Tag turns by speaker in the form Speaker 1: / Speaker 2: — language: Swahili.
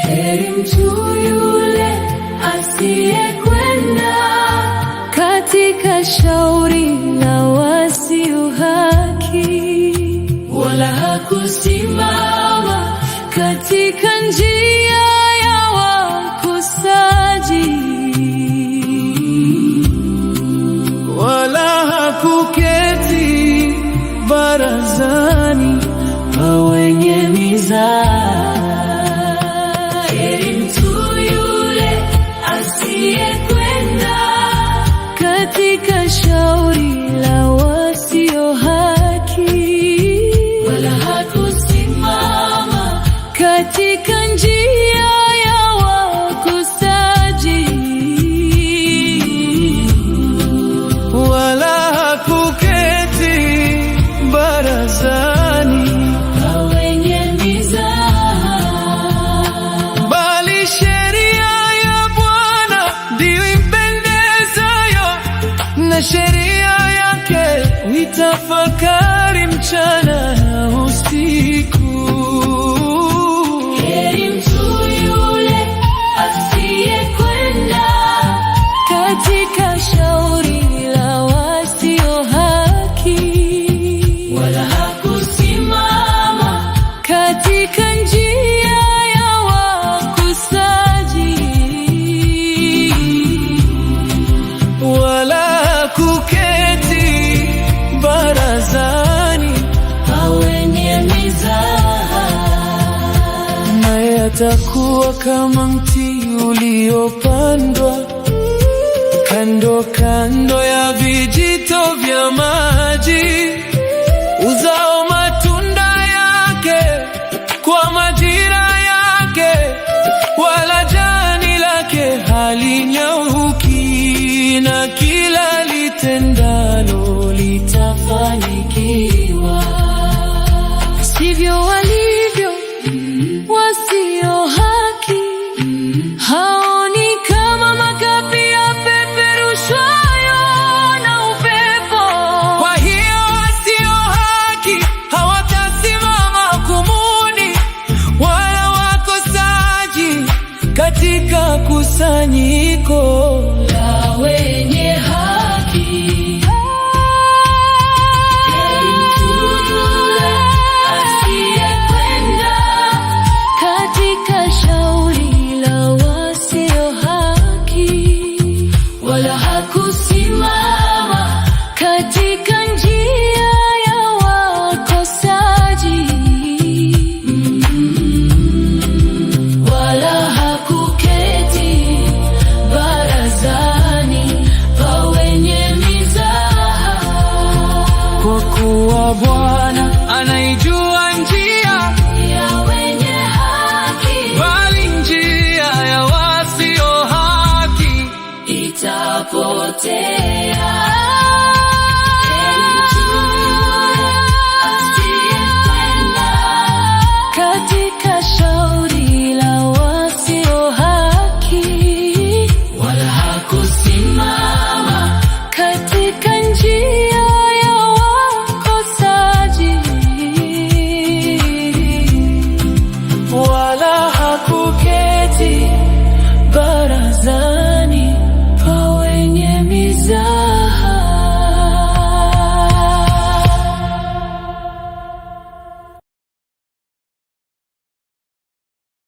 Speaker 1: Heri mtu yule asiyekwenda katika shauri la wasio haki, wala hakusimama katika njia ya wakosaji,
Speaker 2: wala hakuketi barazani pa wenye mizaha.
Speaker 1: Heri mtu yule asiyekwenda katika shauri la wasio haki, wala hakusimama katika njia ya wakosaji,
Speaker 2: wala hakuketi barazani
Speaker 1: pa wenye mizaha.
Speaker 2: Bali sheria ya Bwana ndiyo impendezayo, na sheria yake nitafakari mchana na usiku.
Speaker 1: Heri mtu yule asiyekwenda katika shauri la wasio haki, wala hakusimama katika njia ya wakosaji,
Speaker 2: Wala hakuketi barazani
Speaker 1: pa wenye mizaha.
Speaker 2: naye atakuwa kama mti uliopandwa kando kando ya vijito vya maji, uzao matunda yake kwa majira yake, wala jani lake halinyauki, na kila litendalo litafanikiwa.
Speaker 1: Sivyo walivyo wasio haki, hao ni kama makapi yapeperushwayo na upepo.
Speaker 2: Kwa hiyo wasio haki hawatasimama hukumuni, wala wakosaji katika kusanyiko
Speaker 1: La wenye haki. Heri mtu yule asiyekwenda katika shauri la wasio haki, wala hakusimama katika njia ya wakosaji, wala hakuketi barazani pa wenye mizaha.
Speaker 2: kwa kuwa Bwana anaijua njia,
Speaker 1: Ya wenye haki
Speaker 2: bali njia ya wasio haki
Speaker 1: itapotea.